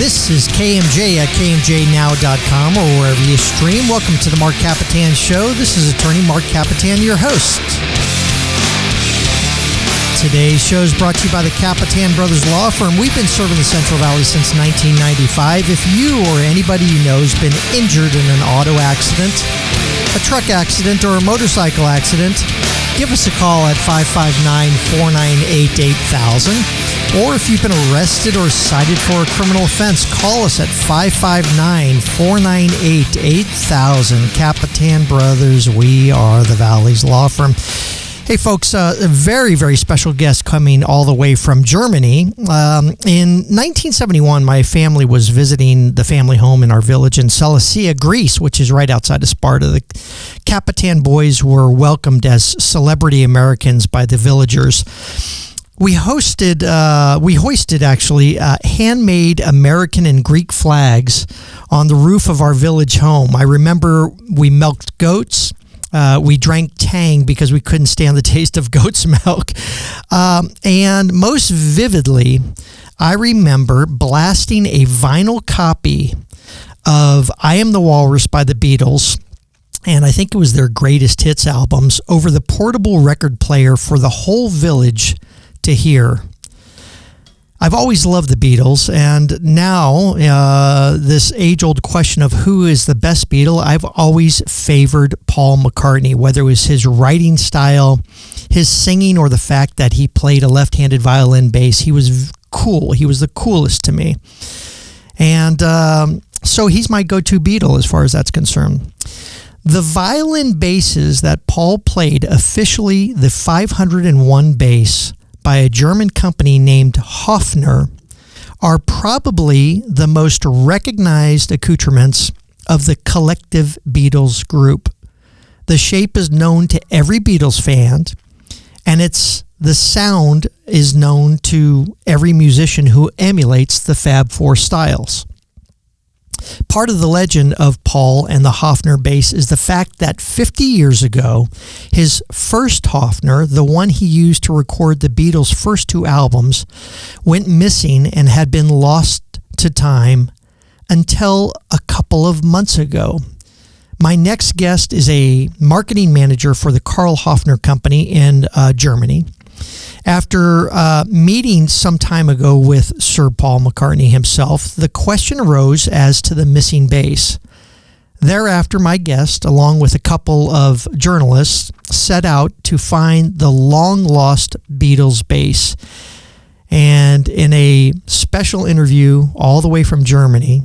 This is KMJ at KMJNow.com or wherever you stream. Welcome to the MARC KAPETAN Show. This is attorney MARC KAPETAN, your host. Today's show is brought to you by the Kapetan Brothers Law Firm. We've been serving the Central Valley since 1995. If you or anybody you know has been injured in an auto accident, a truck accident, or a motorcycle accident, give us a call at 559-498-8000. Or if you've been arrested or cited for a criminal offense, call us at 559-498-8000. Kapetan Brothers, we are the Valley's law firm. Hey, folks, a very, very special guest coming all the way from Germany. In 1971, my family was visiting the family home in our village in Cilicia, Greece, which is right outside of Sparta. The Kapetan boys were welcomed as celebrity Americans by the villagers. We hoisted handmade American and Greek flags on the roof of our village home. I remember we milked goats. We drank Tang because we couldn't stand the taste of goat's milk. And most vividly, I remember blasting a vinyl copy of I Am the Walrus by the Beatles, and I think it was their greatest hits albums, over the portable record player for the whole village to hear. I've always loved the Beatles, and now this age-old question of who is the best Beatle, I've always favored Paul McCartney, whether it was his writing style, his singing, or the fact that he played a left-handed violin bass. He was cool. He was the coolest to me. And so he's my go-to Beatle as far as that's concerned. The violin basses that Paul played, officially the 501 bass, by a German company named Hofner, are probably the most recognized accoutrements of the collective Beatles group. The shape is known to every Beatles fan, and the sound is known to every musician who emulates the Fab Four styles. Part of the legend of Paul and the Hofner bass is the fact that 50 years ago, his first Hofner, the one he used to record the Beatles' first two albums, went missing and had been lost to time until a couple of months ago. My next guest is a marketing manager for the Karl Hofner Company in Germany. After meeting some time ago with Sir Paul McCartney himself, the question arose as to the missing bass. Thereafter, my guest, along with a couple of journalists, set out to find the long-lost Beatles bass. And in a special interview all the way from Germany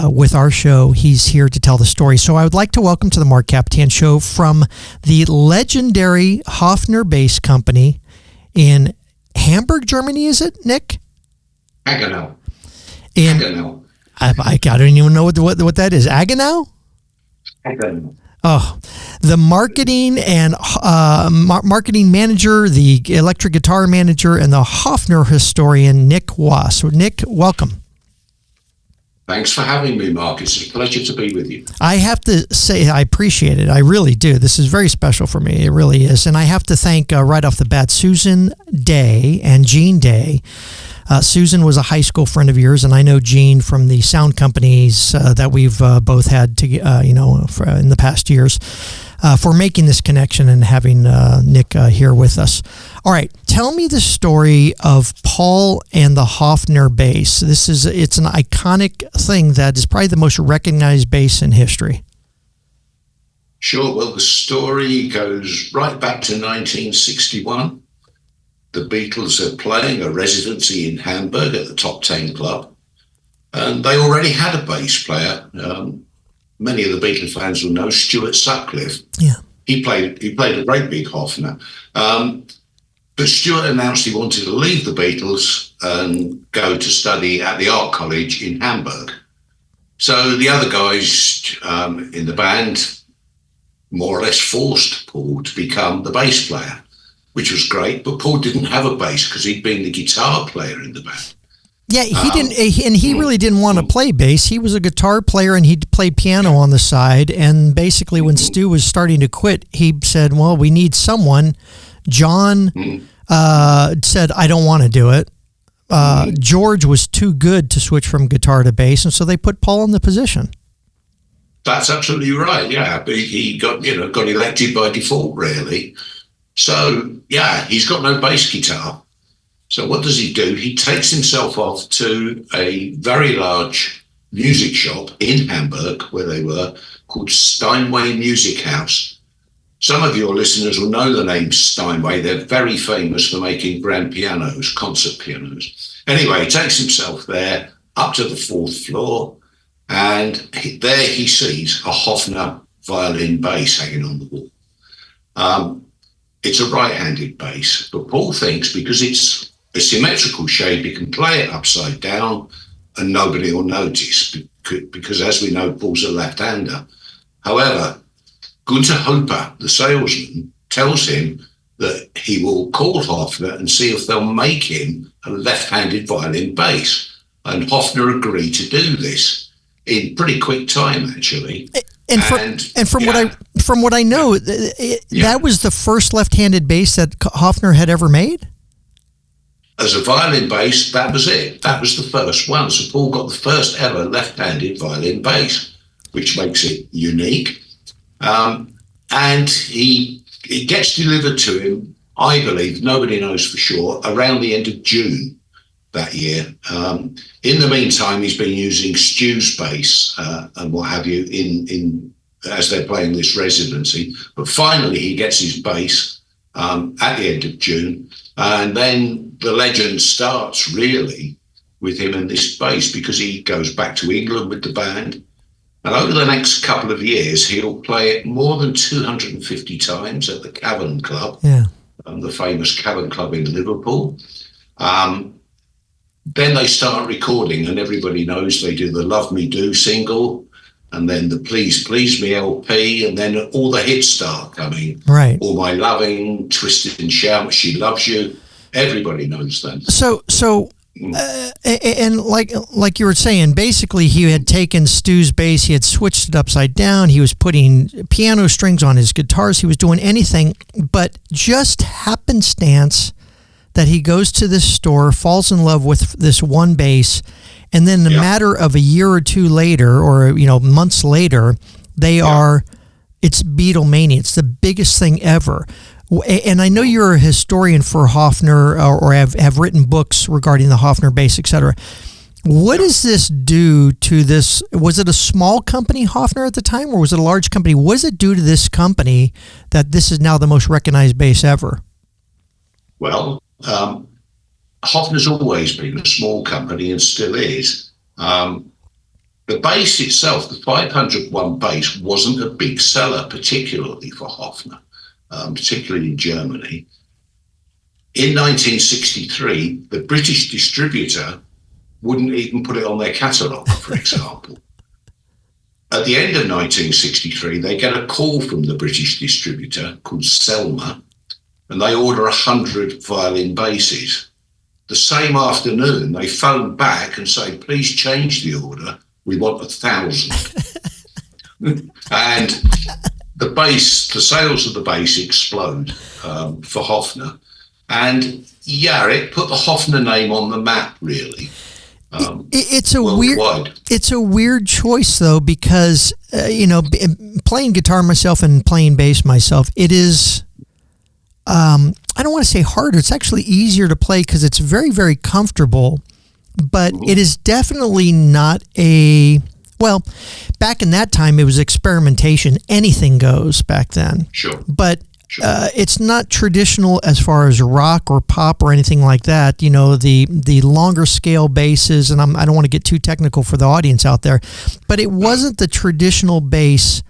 with our show, he's here to tell the story. So I would like to welcome to the MARC KAPETAN Show from the legendary Hofner Bass Company in Hamburg, Germany, is it, Nick? Agenau. Agenau. I don't even know what that is. Agenau? Agenau. Oh, the marketing and marketing manager, the electric guitar manager, and the Hofner historian, Nick Wass. So, Nick, welcome. Thanks for having me, Mark. It's a pleasure to be with you. I have to say I appreciate it. I really do. This is very special for me. It really is. And I have to thank right off the bat Susan Day and Jean Day. Susan was a high school friend of yours, and I know Jean from the sound companies that we've both had in the past years, for making this connection and having Nick here with us. All right, tell me the story of Paul and the Hofner bass. It's an iconic thing that is probably the most recognized bass in history. Sure. Well, the story goes right back to 1961. The Beatles are playing a residency in Hamburg at the Top 10 Club, and they already had a bass player. Many of the Beatles fans will know Stuart Sutcliffe. Yeah, he played a great big Hofner. But Stuart announced he wanted to leave the Beatles and go to study at the art college in Hamburg. So the other guys in the band more or less forced Paul to become the bass player, which was great. But Paul didn't have a bass because he'd been the guitar player in the band. Yeah, he really didn't want to play bass. He was a guitar player, and he'd play piano on the side. And basically, when Stu was starting to quit, he said, well, we need someone. John said, I don't want to do it. George was too good to switch from guitar to bass, and so they put Paul in the position. That's absolutely right. Yeah, but he got elected by default, really. So yeah, he's got no bass guitar. So what does he do? He takes himself off to a very large music shop in Hamburg, where they were, called Steinway Music House. Some of your listeners will know the name Steinway. They're very famous for making grand pianos, concert pianos. Anyway, he takes himself there up to the 4th floor, and there he sees a Hofner violin bass hanging on the wall. It's a right-handed bass, but Paul thinks because it's a symmetrical shape, he can play it upside down and nobody will notice, because as we know, Paul's a left-hander. However, Gunther Hopper, the salesman, tells him that he will call Hofner and see if they'll make him a left-handed violin bass. And Hofner agreed to do this in pretty quick time, actually. From what I know, that was the first left-handed bass that Hofner had ever made? As a violin bass, that was it. That was the first one. So Paul got the first ever left-handed violin bass, which makes it unique. And it gets delivered to him, I believe, nobody knows for sure, around the end of June that year. In the meantime, he's been using Stu's bass and what have you in as they're playing this residency. But finally, he gets his bass at the end of June. And then the legend starts, really, with him and this bass, because he goes back to England with the band. And over the next couple of years, he'll play it more than 250 times at the Cavern Club, the famous Cavern Club in Liverpool. Then they start recording, and everybody knows they do the Love Me Do single, and then the Please Please Me LP, and then all the hits start coming. Right. All My Loving, Twisted and Shout, She Loves You. Everybody knows them. And like you were saying, basically he had taken Stu's bass, he had switched it upside down, he was putting piano strings on his guitars, he was doing anything, but just happenstance that he goes to this store, falls in love with this one bass, and then in a matter of a year or two later, or months later, it's Beatlemania. It's the biggest thing ever. And I know you're a historian for Hofner, or have written books regarding the Hofner bass, etc. What does this do to this? Was it a small company, Hofner, at the time, or was it a large company? What does it do to this company that this is now the most recognized bass ever? Well, Hofner's always been a small company and still is. The bass itself, the 501 bass, wasn't a big seller, particularly for Hofner. Particularly in Germany. In 1963, the British distributor wouldn't even put it on their catalogue, for example. At the end of 1963, they get a call from the British distributor called Selmer, and they order 100 violin basses. The same afternoon, they phone back and say, please change the order. We want 1,000. And the sales of the bass explode for Hofner. And it put the Hofner name on the map, really. It's a weird choice, though, because, playing guitar myself and playing bass myself, it is, I don't want to say harder. It's actually easier to play because it's very, very comfortable, but it is definitely not well, back in that time, it was experimentation. Anything goes back then. Sure. But it's not traditional as far as rock or pop or anything like that. The longer scale basses, and I don't want to get too technical for the audience out there, but it wasn't the traditional bass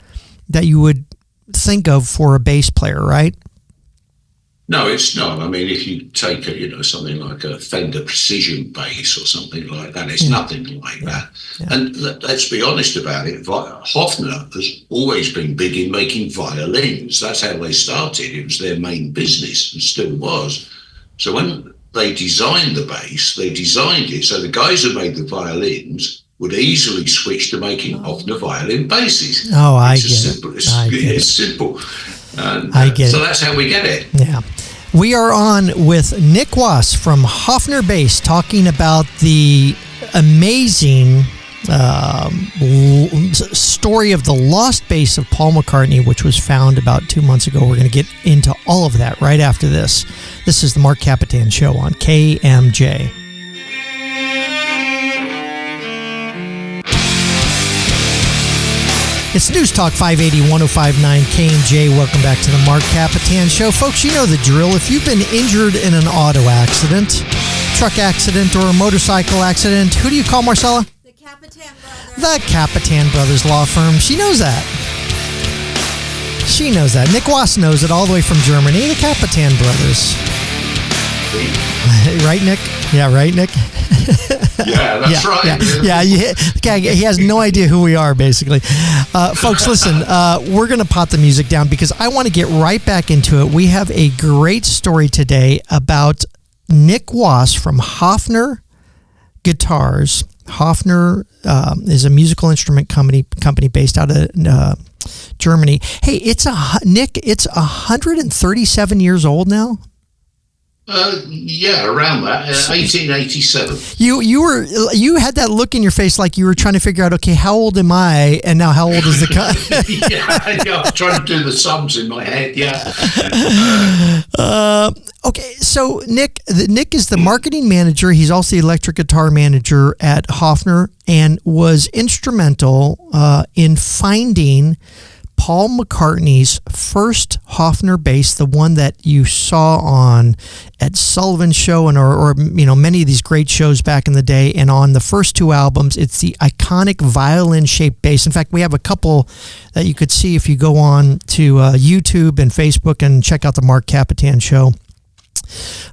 that you would think of for a bass player, right? No, it's not. I mean, if you take something like a Fender Precision bass or something like that, it's nothing like that. Yeah. And let's be honest about it. Hofner has always been big in making violins. That's how they started. It was their main business and still was. So when they designed the bass, they designed it so the guys who made the violins would easily switch to making Hofner violin basses. Oh, I get it. It's simple. And, I get so it. that's how we get it. Yeah. We are on with Nick Wass from Hofner Bass talking about the amazing story of the lost bass of Paul McCartney, which was found about 2 months ago. We're going to get into all of that right after this. This is the MARC KAPETAN Show on KMJ. It's News Talk 580 1059 KMJ. Welcome back to the MARC KAPETAN Show. Folks, you know the drill. If you've been injured in an auto accident, truck accident, or a motorcycle accident, who do you call, Marcella? The Kapetan Brothers. The Kapetan Brothers Law Firm. She knows that. She knows that. Nick Wass knows it all the way from Germany. The Kapetan Brothers. Right, Nick? Yeah, right, Nick? Yeah, that's right. Yeah, he has no idea who we are, basically. Folks, listen, we're going to pot the music down because I want to get right back into it. We have a great story today about Nick Wass from Hofner Guitars. Hofner is a musical instrument company based out of Germany. Hey, Nick, it's 137 years old now? Yeah, around that, 1887. You had that look in your face like you were trying to figure out, okay, how old am I, and now how old is the Yeah, I'm trying to do the sums in my head. Yeah. Okay, so Nick is the marketing manager. He's also the electric guitar manager at Hofner, and was instrumental in finding Paul McCartney's first Hofner bass, the one that you saw on Ed Sullivan's show or many of these great shows back in the day. And on the first two albums, it's the iconic violin-shaped bass. In fact, we have a couple that you could see if you go on to YouTube and Facebook and check out the MARC KAPETAN Show.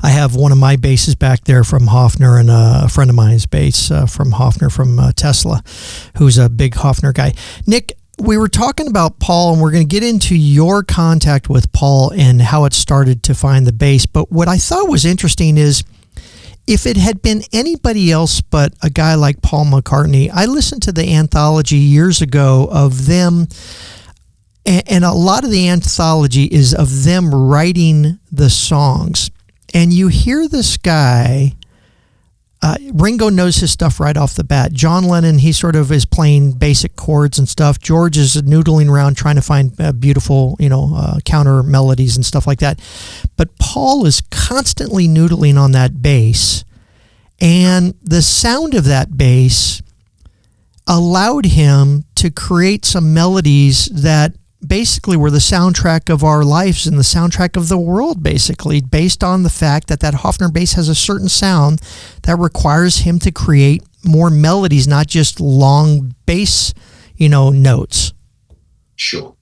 I have one of my basses back there from Hofner, and a friend of mine's bass from Hofner from Tesla, who's a big Hofner guy. Nick, we were talking about Paul, and we're going to get into your contact with Paul and how it started to find the bass. But what I thought was interesting is if it had been anybody else but a guy like Paul McCartney. I listened to the anthology years ago of them, and a lot of the anthology is of them writing the songs. And you hear this guy, Ringo knows his stuff right off the bat. John Lennon, he sort of is playing basic chords and stuff. George is noodling around trying to find beautiful, counter melodies and stuff like that. But Paul is constantly noodling on that bass. And the sound of that bass allowed him to create some melodies that basically were the soundtrack of our lives and the soundtrack of the world, basically, based on the fact that Hofner bass has a certain sound that requires him to create more melodies, not just long bass, notes. Sure.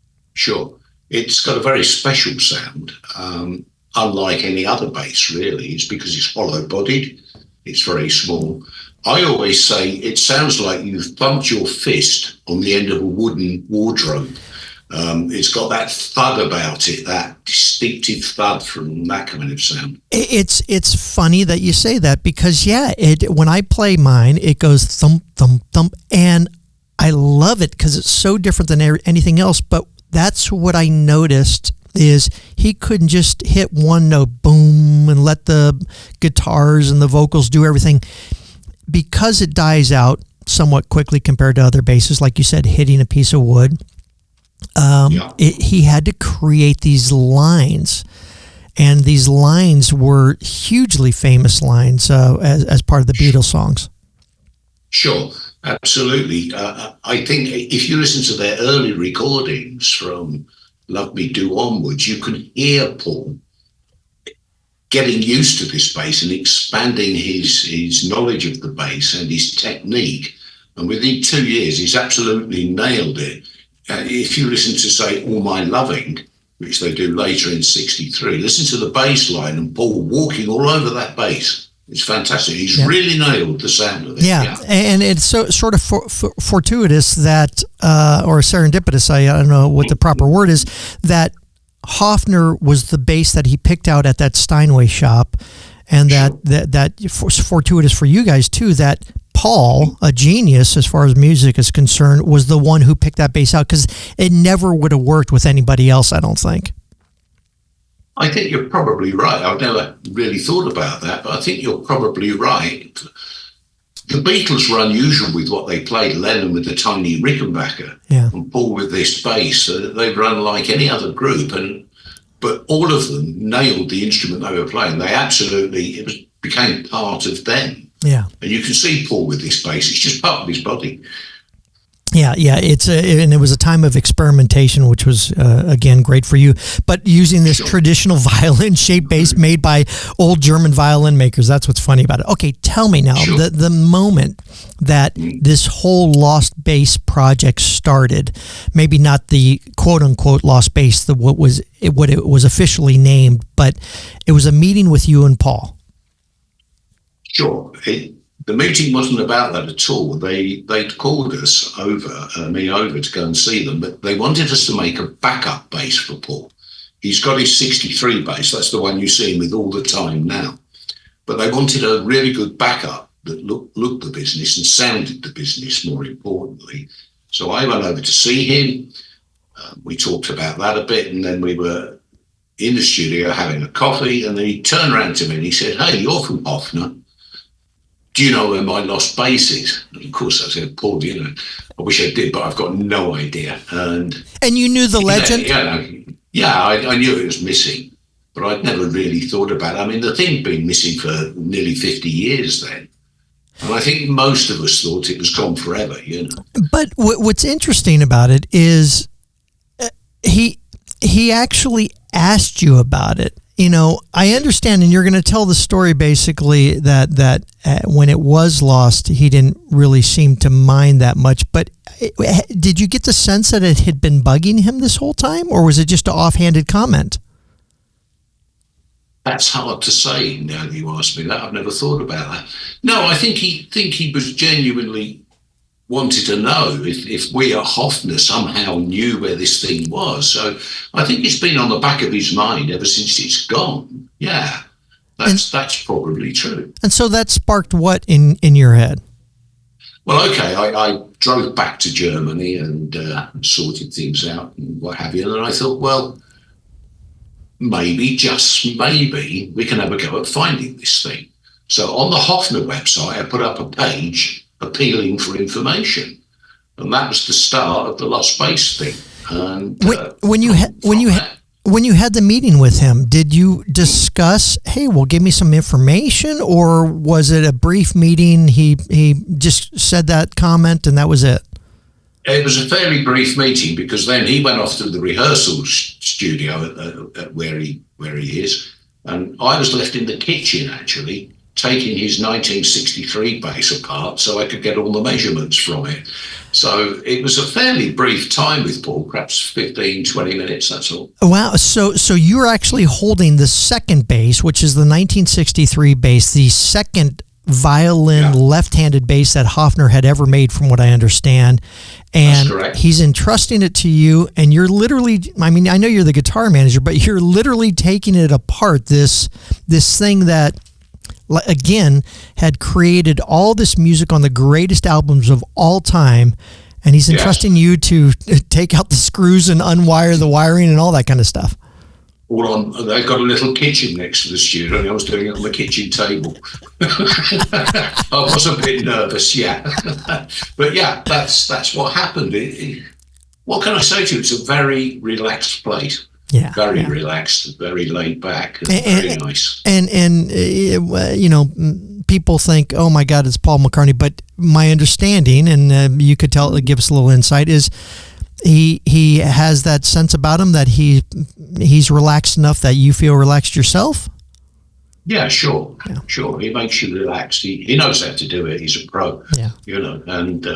It's got a very special sound, unlike any other bass, really. It's because it's hollow-bodied. It's very small. I always say it sounds like you've bumped your fist on the end of a wooden wardrobe. It's got that thud about it, that distinctive thud from that kind of sound. It's funny that you say that because, when I play mine, it goes thump, thump, thump, and I love it because it's so different than anything else. But that's what I noticed is he couldn't just hit one note, boom, and let the guitars and the vocals do everything. Because it dies out somewhat quickly compared to other basses, like you said, hitting a piece of wood. He had to create these lines, and these lines were hugely famous lines as part of the Beatles songs. Sure, absolutely. I think if you listen to their early recordings from Love Me Do onwards, you can hear Paul getting used to this bass and expanding his knowledge of the bass and his technique. And within 2 years, he's absolutely nailed it. If you listen to, say, All My Loving, which they do later in 63, listen to the bass line and Paul walking all over that bass. It's fantastic. He's really nailed the sound of it. Yeah. And it's so sort of fortuitous that, or serendipitous, I don't know what the proper word is, that Hofner was the bass that he picked out at that Steinway shop, and that fortuitous for you guys too, that Paul, a genius as far as music is concerned, was the one who picked that bass out, because it never would have worked with anybody else, I don't think. I think you're probably right. I've never really thought about that, but I think you're probably right. The Beatles were unusual with what they played. Lennon with the tiny Rickenbacker, and Paul with this bass. They were unlike any other group, but all of them nailed the instrument they were playing. They absolutely became part of them. Yeah, and you can see Paul with this bass. It's just part of his body. Yeah. And it was a time of experimentation, which was again great for you. But using this traditional violin-shaped bass made by old German violin makers. That's what's funny about it. Okay, tell me now the moment that this whole Lost Bass project started. Maybe not the quote-unquote Lost Bass, what it was officially named, but it was a meeting with you and Paul. Sure. The meeting wasn't about that at all. They'd called us over to go and see them, but they wanted us to make a backup bass for Paul. He's got his 63 bass. That's the one you see him with all the time now. But they wanted a really good backup that looked the business and sounded the business, more importantly. So I went over to see him. We talked about that a bit, and then we were in the studio having a coffee, and then he turned around to me and he said, "Hey, you're from Hofner. Do you know where my Lost Bass is?" And of course, I said, "Paul, I wish I did, but I've got no idea." And you knew the legend? I knew it was missing, but I'd never really thought about it. I mean, the thing'd been missing for nearly 50 years then. And I think most of us thought it was gone forever, But what's interesting about it is he actually asked you about it. I understand, and you're going to tell the story basically that when it was lost, he didn't really seem to mind that much. But did you get the sense that it had been bugging him this whole time, or was it just an offhanded comment? That's hard to say now that you ask me that. I've never thought about that. No, I think he was genuinely wanted to know if we at Hofner somehow knew where this thing was. So I think it's been on the back of his mind ever since it's gone. Yeah, that's probably true. And so that sparked what in your head? Well, okay, I drove back to Germany and sorted things out and what have you. And I thought, well, maybe, just maybe, we can have a go at finding this thing. So on the Hofner website, I put up a page appealing for information, and that was the start of the Lost Bass thing. And when you had the meeting with him, did you discuss, "Hey, well, give me some information," or was it a brief meeting? He just said that comment and that was it? It was a fairly brief meeting, because then he went off to the rehearsal studio at where he is, and I was left in the kitchen actually, taking his 1963 bass apart so I could get all the measurements from it. So it was a fairly brief time with Paul, perhaps 15, 20 minutes, that's all. Wow. So you're actually holding the second bass, which is the 1963 bass, the second violin left-handed bass that Hofner had ever made, from what I understand. And he's entrusting it to you, and you're literally, I mean, I know you're the guitar manager, but you're literally taking it apart, this thing that, again, had created all this music on the greatest albums of all time, and he's entrusting you to take out the screws and unwire the wiring and all that kind of stuff. All on, they've got a little kitchen next to the studio, and I was doing it on the kitchen table. I was a bit nervous, but that's what happened. What can I say to you? It's a very relaxed place. Very relaxed, very laid back, and very nice. And people think, "Oh my God, it's Paul McCartney." But my understanding, and you could give us a little insight, is he has that sense about him that he's relaxed enough that you feel relaxed yourself. Yeah, sure. He makes you relax. He knows how to do it. He's a pro. And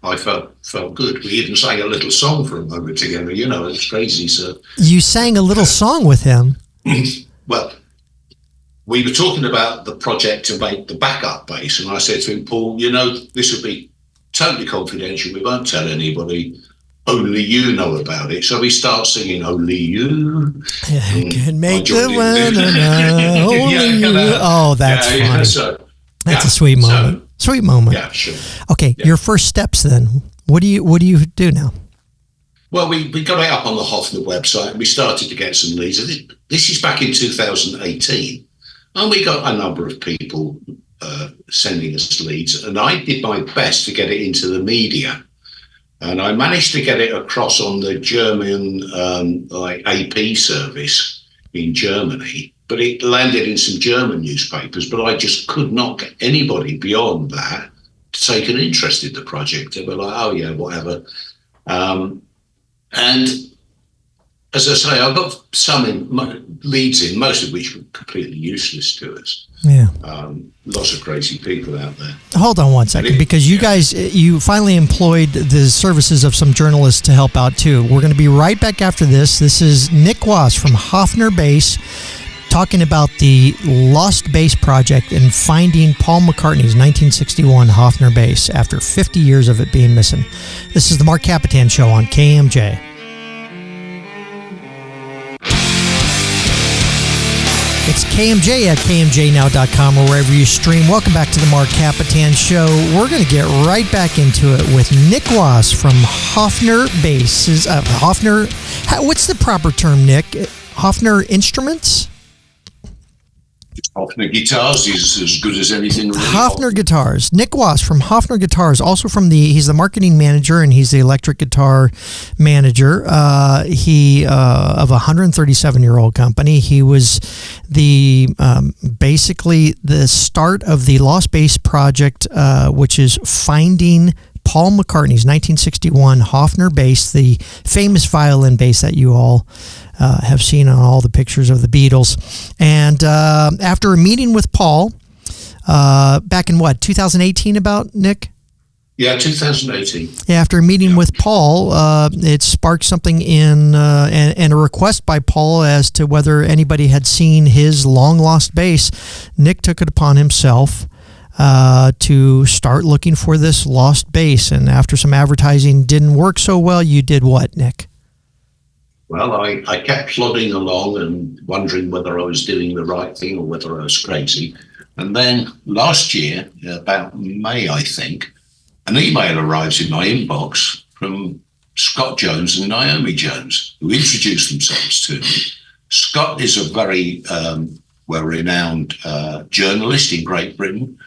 I felt good. We even sang a little song for a moment together. It's crazy. So you sang a little song with him. Well, we were talking about the project to make the backup bass, and I said to him, "Paul, this would be totally confidential. We won't tell anybody. Only you know about it." So we start singing "Only You." Can make the winner know. Only you. Oh, that's fun. That's a sweet moment. Sweet moment. Yeah, sure. Okay, your first steps then. What do you do now? Well, we got it up on the Hofner website and we started to get some leads. This is back in 2018. And we got a number of people sending us leads. And I did my best to get it into the media. And I managed to get it across on the German AP service in Germany. But it landed in some German newspapers. But I just could not get anybody beyond that to take an interest in the project. They were like, oh, yeah, whatever. And as I say, I got some leads in, most of which were completely useless to us. Yeah. Lots of crazy people out there. Hold on one second, because you guys, you finally employed the services of some journalists to help out too. We're going to be right back after this. This is Nick Was from Hofner Bass talking about the Lost Bass Project and finding Paul McCartney's 1961 Hofner bass after 50 years of it being missing. This is the Mark Kapetan Show on KMJ. It's KMJ at KMJnow.com or wherever you stream. Welcome back to the Mark Kapetan Show. We're going to get right back into it with Nick Was from Hofner Basses. Hofner, what's the proper term, Nick? Hofner Instruments? Hofner Guitars is as good as anything. Really. Hofner Guitars. Nick Was from Hofner Guitars, also he's the marketing manager and he's the electric guitar manager. He of a 137-year-old company. He was basically the start of the Lost Bass Project, which is finding Paul McCartney's 1961 Hofner bass, the famous violin bass that you all have seen on all the pictures of the Beatles. And after a meeting with Paul, back in 2018 about, Nick? Yeah, 2018. Yeah, after a meeting with Paul, it sparked something and a request by Paul as to whether anybody had seen his long-lost bass. Nick took it upon himself to start looking for this lost bass. And after some advertising didn't work so well, you did what, Nick? Well, I kept plodding along and wondering whether I was doing the right thing or whether I was crazy. And then last year, about May, I think, an email arrives in my inbox from Scott Jones and Naomi Jones, who introduced themselves to me. Scott is a very well-renowned journalist in Great Britain.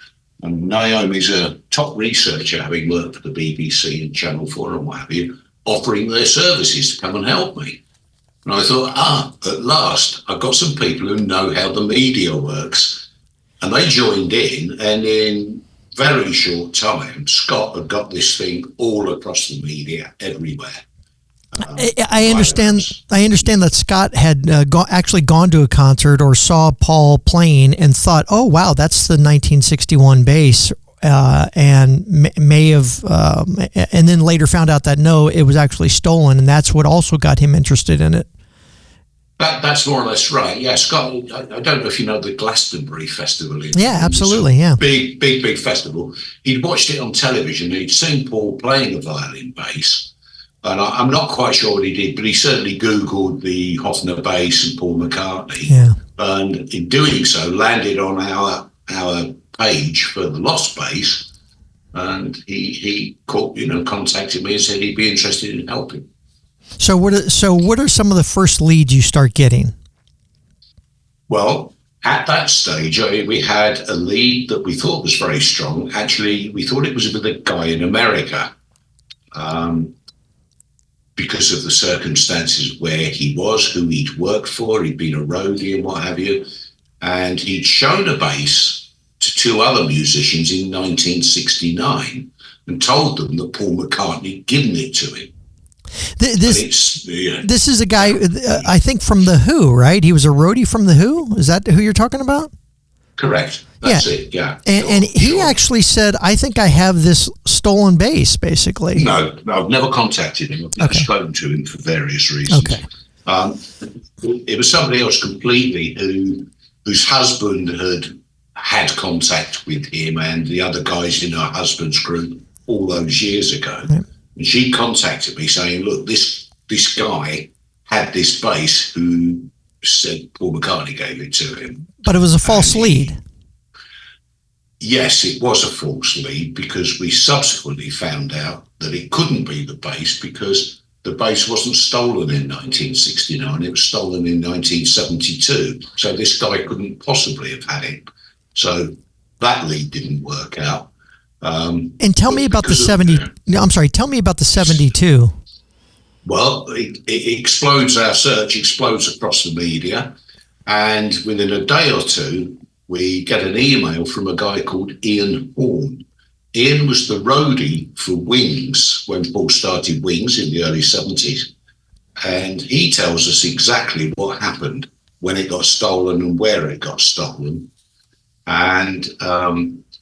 And Naomi's a top researcher, having worked for the BBC and Channel 4 and what have you, offering their services to come and help me. And I thought, at last, I've got some people who know how the media works. And they joined in, and in very short time, Scott had got this thing all across the media, everywhere. I understand that Scott had actually gone to a concert or saw Paul playing and thought, oh, wow, that's the 1961 bass. And may have, and then later found out that no, it was actually stolen, and that's what also got him interested in it. That's more or less right. Yeah, Scott. I don't know if you know the Glastonbury Festival. Yeah, absolutely. Yeah, big festival. He'd watched it on television. He'd seen Paul playing a violin bass, and I'm not quite sure what he did, but he certainly Googled the Hofner bass and Paul McCartney. Yeah, and in doing so, landed on our page for the Lost Bass, and he contacted me and said he'd be interested in helping. So what are some of the first leads you start getting? Well, at that stage, we had a lead that we thought was very strong. Actually, we thought it was with a guy in America, because of the circumstances where he was, who he'd worked for, he'd been a roadie and what have you, and he'd shown a bass to two other musicians in 1969 and told them that Paul McCartney had given it to him. This is a guy, I think, from The Who, right? He was a roadie from The Who? Is that who you're talking about? Correct. That's it, yeah. And he actually said, I think I have this stolen bass, basically. No, I've never contacted him. I've never spoken to him for various reasons. Okay. It was somebody else completely whose husband had contact with him and the other guys in her husband's group all those years ago. Right. And she contacted me saying, look, this guy had this bass who said Paul McCartney gave it to him. But it was a false lead. Yes, it was a false lead, because we subsequently found out that it couldn't be the bass because the bass wasn't stolen in 1969. It was stolen in 1972. So this guy couldn't possibly have had it. So that lead didn't work out. And tell me about the 70. I'm sorry. Tell me about the 72. Well, it explodes. Our search explodes across the media, and within a day or two, we get an email from a guy called Ian Horn. Ian was the roadie for Wings when Paul started Wings in the early 70s, and he tells us exactly what happened when it got stolen and where it got stolen. And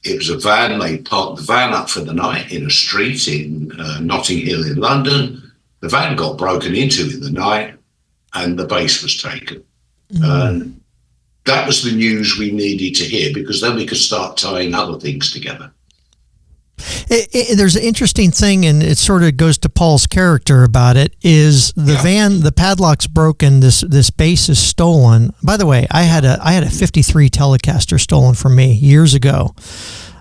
it was a van. They parked the van up for the night in a street in Notting Hill in London. The van got broken into in the night, and the bass was taken. And that was the news we needed to hear, because then we could start tying other things together. There's an interesting thing, and it sort of goes to Paul's character about it, is the van, the padlock's broken, this bass is stolen. By the way, I had a 53 Telecaster stolen from me years ago.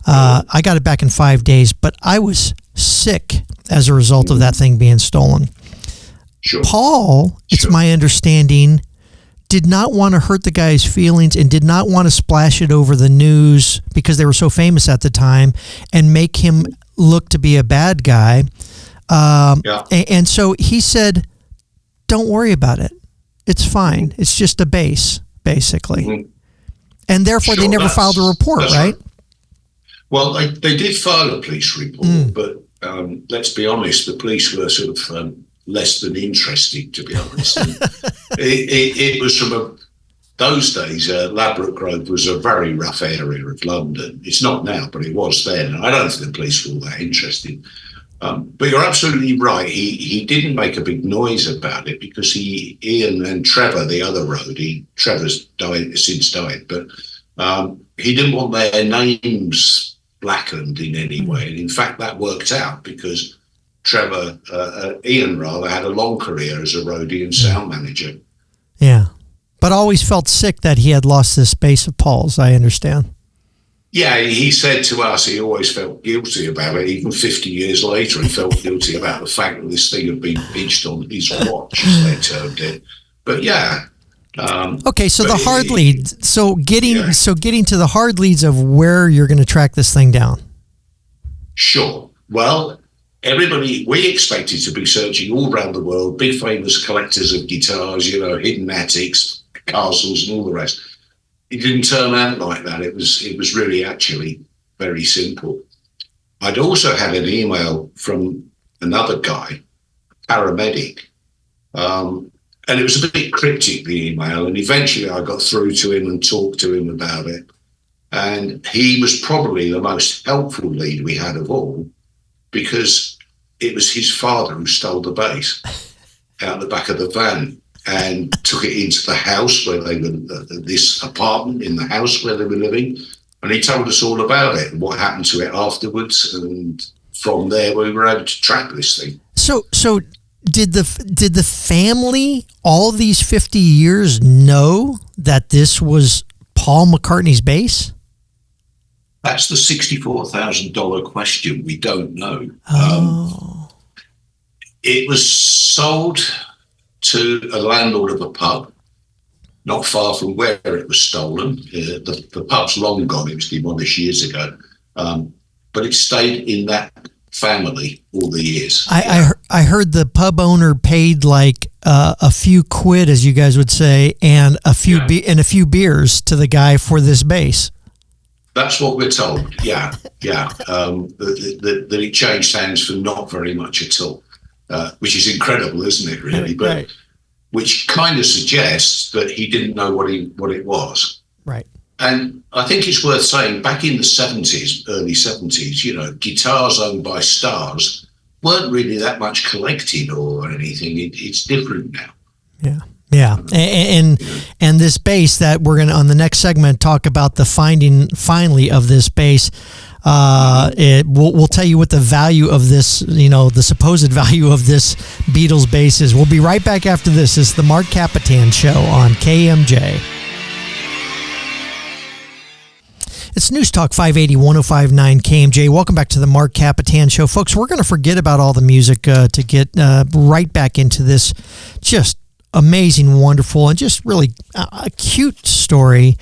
I got it back in 5 days, but I was sick as a result of that thing being stolen. Sure. Paul, it's my understanding, did not want to hurt the guy's feelings and did not want to splash it over the news because they were so famous at the time and make him look to be a bad guy. And so he said, don't worry about it. It's fine. It's just a bass, basically. And therefore they never filed a report, right? Well, they did file a police report, but let's be honest, the police were sort of less than interested, to be honest. it was from those days, Ladbroke Grove was a very rough area of London. It's not now, but it was then. I don't think the police were all that interested. But you're absolutely right. He didn't make a big noise about it because Ian and Trevor, the other roadie, Trevor's since died, but he didn't want their names blackened in any way. And in fact, that worked out because Ian had a long career as a roadie and sound manager. Yeah. But always felt sick that he had lost this bass of Paul's, I understand. Yeah, he said to us he always felt guilty about it. Even 50 years later, he felt guilty about the fact that this thing had been pinched on his watch, as they termed it. But yeah. Okay, so the hard leads. So getting to the hard leads of where you're going to track this thing down. Sure. Well, we expected to be searching all around the world, big famous collectors of guitars, hidden attics, castles, and all the rest. It didn't turn out like that. It was really actually very simple. I'd also had an email from another guy, a paramedic, and it was a bit cryptic, the email, and eventually I got through to him and talked to him about it. And he was probably the most helpful lead we had of all, because it was his father who stole the bass out the back of the van and took it into the house where they were, this apartment in the house where they were living. And he told us all about it and what happened to it afterwards. And from there, we were able to track this thing. So did the family all these 50 years know that this was Paul McCartney's bass? That's the $64,000 question. We don't know. It was sold to a landlord of a pub not far from where it was stolen. The pub's long gone. It was demolished years ago. But it stayed in that family all the years. I heard the pub owner paid like a few quid, as you guys would say, and a few beers to the guy for this bass. That's what we're told. Yeah. That it changed hands for not very much at all, which is incredible, isn't it? Really, but right. Which kind of suggests that he didn't know what it was. Right. And I think it's worth saying, back in the 70s, early 70s, guitars owned by stars weren't really that much collected or anything. It's different now. Yeah. And this bass that we're going to, on the next segment, talk about the finding finally of this bass. We'll tell you what the value of this, the supposed value of this Beatles bass is. We'll be right back after this. It's the MARC KAPETAN Show on KMJ. It's News Talk 580 1059 KMJ. Welcome back to the MARC KAPETAN Show. Folks, we're going to forget about all the music to get right back into this just amazing, wonderful, and just really a cute story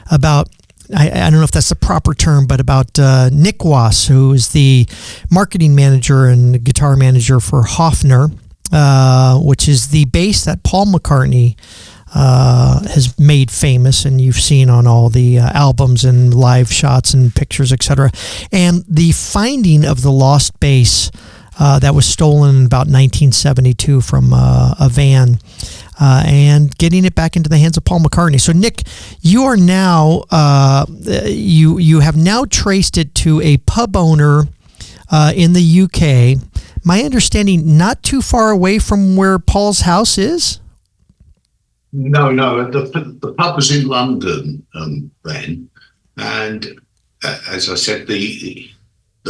about, I don't know if that's the proper term, but about Nick Wass, who is the marketing manager and guitar manager for Hofner, which is the bass that Paul McCartney has made famous, and you've seen on all the albums and live shots and pictures, etc. And the finding of the lost bass that was stolen in about 1972 from a van, and getting it back into the hands of Paul McCartney. So, Nick, you are now you have now traced it to a pub owner in the UK. My understanding, not too far away from where Paul's house is. No. The pub was in London then, and as I said, the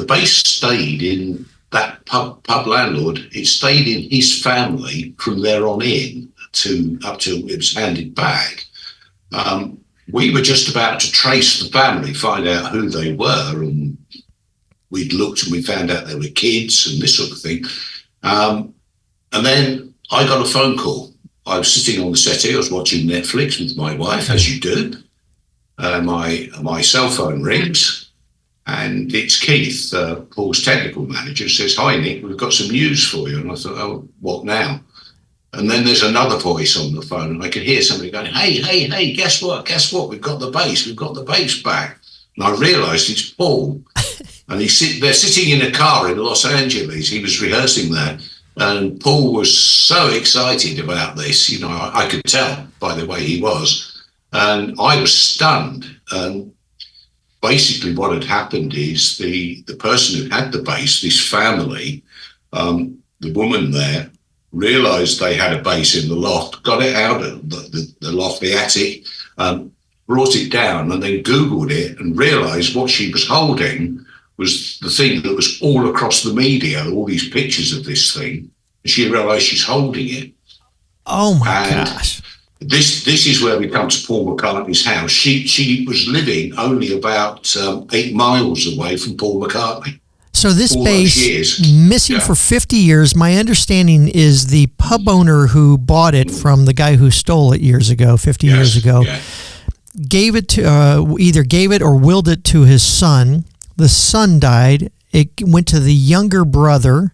bass stayed in that pub landlord. It stayed in his family from there on in up till it was handed back. We were just about to trace the family, find out who they were, and we'd looked and we found out they were kids and this sort of thing. And then I got a phone call. I was sitting on the settee, I was watching Netflix with my wife, as you do. My cell phone rings, and it's Keith, Paul's technical manager, says, "Hi, Nick, we've got some news for you." And I thought, "Oh, what now?" And then there's another voice on the phone, and I could hear somebody going, hey, guess what? We've got the bass back. And I realised it's Paul. And they're sitting in a car in Los Angeles. He was rehearsing there. And Paul was so excited about this, I could tell by the way he was. And I was stunned. And basically what had happened is the person who had the bass, this family, the woman there, realised they had a bass in the loft, got it out of the loft, the attic, brought it down, and then Googled it and realised what she was holding was the thing that was all across the media, all these pictures of this thing. And she realised she's holding it. Oh my gosh. This is where we come to Paul McCartney's house. She was living only about 8 miles away from Paul McCartney. So this bass, missing for 50 years, my understanding is the pub owner who bought it from the guy who stole it 50 years ago, gave it to, either gave it or willed it to his son. The son died. It went to the younger brother.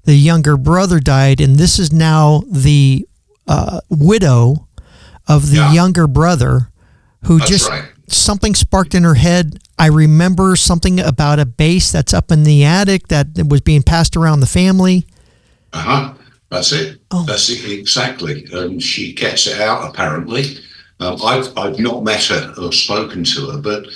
The younger brother died, and this is now the widow of the younger brother who something sparked in her head. I remember something about a bass that's up in the attic that was being passed around the family. That's it. Oh. That's it, exactly. And she gets it out, apparently. I've not met her or spoken to her, but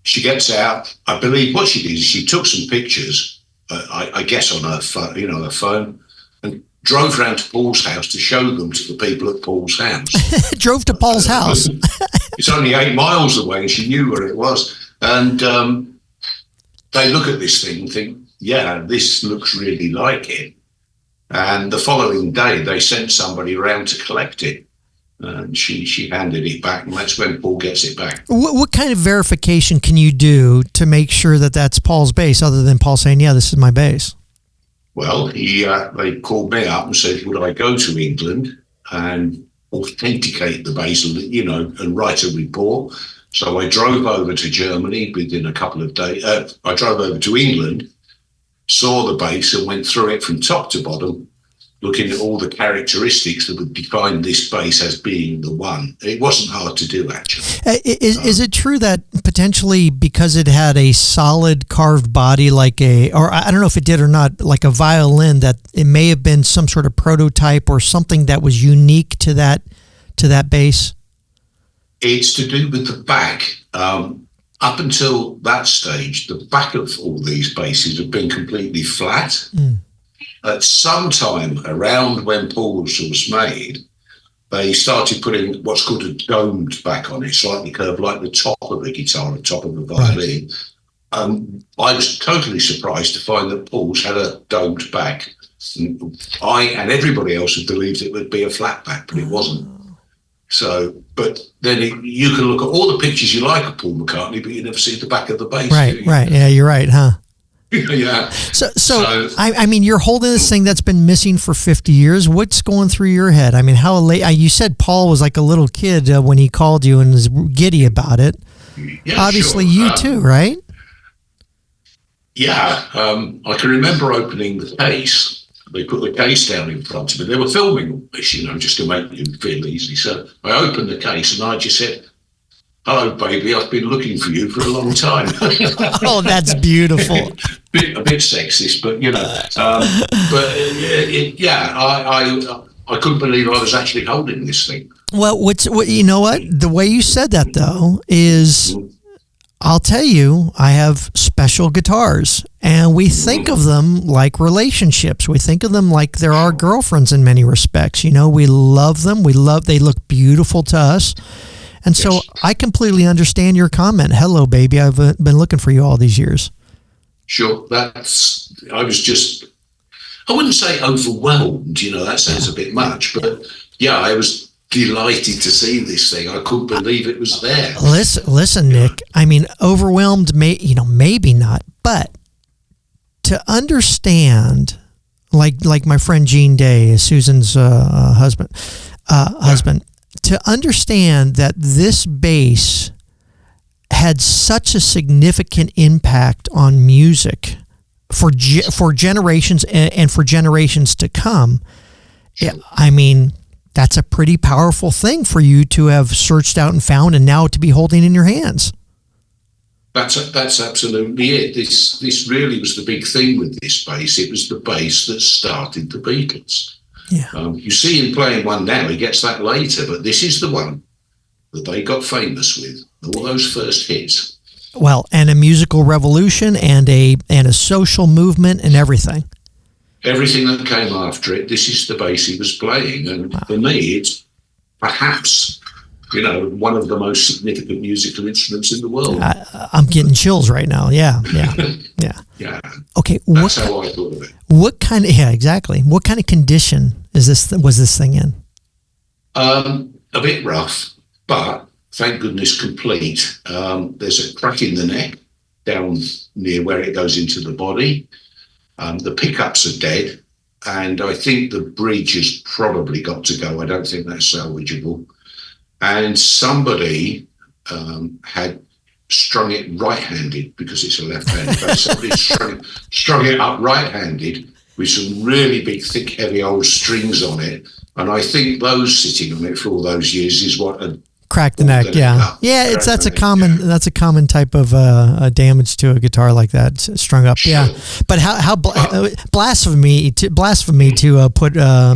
she gets out. I believe what she did is she took some pictures, I guess on her phone, her phone, and drove round to Paul's house to show them to the people at Paul's house. Drove to Paul's house. It's only 8 miles away, and she knew where it was. And they look at this thing and think, yeah, this looks really like it. And the following day, they sent somebody around to collect it. And she handed it back, and that's when Paul gets it back. What kind of verification can you do to make sure that that's Paul's bass, other than Paul saying, yeah, this is my bass? Well, they called me up and said, would I go to England and authenticate the bass, and write a report? So I drove over to Germany within a couple of days. I drove over to England, saw the bass, and went through it from top to bottom, looking at all the characteristics that would define this bass as being the one. It wasn't hard to do, actually. Is it true that potentially because it had a solid carved body, or I don't know if it did or not, like a violin, that it may have been some sort of prototype or something that was unique to that bass? It's to do with the back. Up until that stage, the back of all these basses have been completely flat. Mm. At some time around when Paul's was made, they started putting what's called a domed back on it, slightly curved like the top of a guitar, the top of a violin. Right. I was totally surprised to find that Paul's had a domed back. I and everybody else had believed it would be a flat back, but it wasn't. So, but then you can look at all the pictures you like of Paul McCartney, but you never see the back of the bass. Right, right. Yeah, you're right, huh? Yeah. So I mean, you're holding this thing that's been missing for 50 years. What's going through your head? I mean, how late? You said Paul was like a little kid when he called you and was giddy about it. Yeah, obviously, sure. you too, right? Yeah. I can remember opening the case. They put the case down in front of me. They were filming all this, just to make you feel easy. So I opened the case and I just said, "Hello, baby. I've been looking for you for a long time." Oh, that's beautiful. a bit sexist, but I couldn't believe I was actually holding this thing. Well, you know what? The way you said that though is, I'll tell you, I have special guitars, and we think of them like relationships. We think of them like they're our girlfriends in many respects. We love them. They look beautiful to us. And so I completely understand your comment. Hello, baby. I've been looking for you all these years. Sure. I wouldn't say overwhelmed, that sounds a bit much, but yeah, I was delighted to see this thing. I couldn't believe it was there. Listen, Nick, I mean, overwhelmed, maybe not, but to understand, like my friend Gene Day, Susan's husband, to understand that this bass had such a significant impact on music for generations and for generations to come. Sure. I mean, that's a pretty powerful thing for you to have searched out and found, and now to be holding in your hands. That's absolutely it. This really was the big thing with this bass. It was the bass that started the Beatles. Yeah. You see him playing one now. He gets that later, but this is the one that they got famous with. All those first hits. Well, and a musical revolution and a social movement and everything. Everything that came after it, this is the bass he was playing. And for me, it's perhaps, one of the most significant musical instruments in the world. I'm getting chills right now. Yeah. Yeah. Okay. That's how I thought of it. Exactly. What kind of condition was this thing in? A bit rough, but thank goodness complete. There's a crack in the neck down near where it goes into the body. The pickups are dead, and I think the bridge has probably got to go. I don't think that's salvageable. And somebody had strung it right-handed, because it's a left-handed bass. Somebody strung it up right-handed with some really big, thick, heavy old strings on it. And I think those sitting on it for all those years is what had cracked the neck. Yeah. That's a common type of damage to a guitar like that, strung up. Sure. Yeah. But how blasphemy to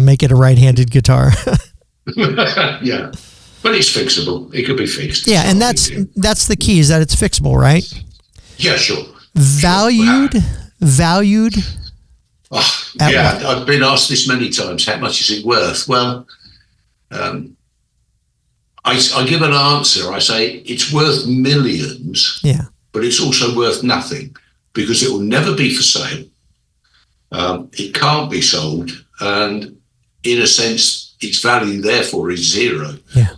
make it a right-handed guitar. Yeah. But it's fixable. It could be fixed. Yeah, and that's the key, is that it's fixable, right? Yeah, sure. Valued. I've been asked this many times. How much is it worth? Well, I give an answer. I say it's worth millions. Yeah. But it's also worth nothing, because it will never be for sale. It can't be sold, and in a sense, its value therefore is zero. Yeah.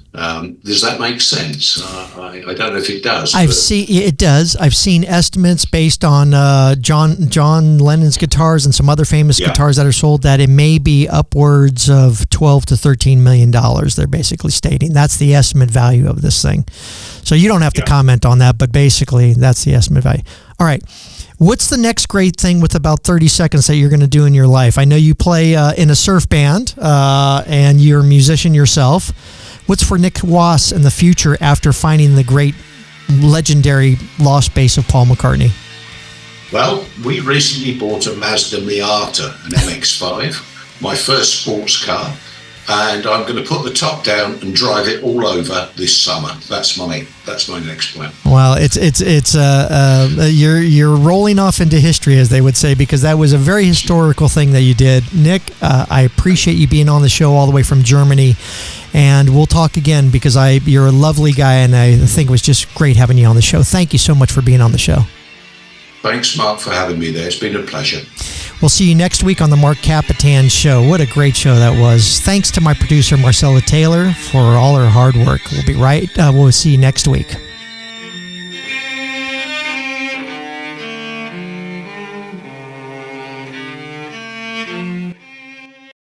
Does that make sense? I don't know if it does. It does. I've seen estimates based on John Lennon's guitars and some other famous guitars that are sold, that it may be upwards of $12 to $13 million. They're basically stating that's the estimate value of this thing. So you don't have to comment on that, but basically that's the estimate value. All right. What's the next great thing with about 30 seconds that you're going to do in your life? I know you play in a surf band and you're a musician yourself. What's for Nick Wass in the future after finding the great, legendary lost bass of Paul McCartney? Well, we recently bought a Mazda Miata, an MX-5, my first sports car, and I'm going to put the top down and drive it all over this summer. That's my next plan. Well, you're rolling off into history, as they would say, because that was a very historical thing that you did. Nick, I appreciate you being on the show all the way from Germany, and we'll talk again, because you're a lovely guy, and I think it was just great having you on the show. Thank you so much for being on the show. Thanks, Mark, for having me there. It's been a pleasure. We'll see you next week on the MARC KAPETAN Show. What a great show that was. Thanks to my producer, Marcella Taylor, for all her hard work. We'll see you next week.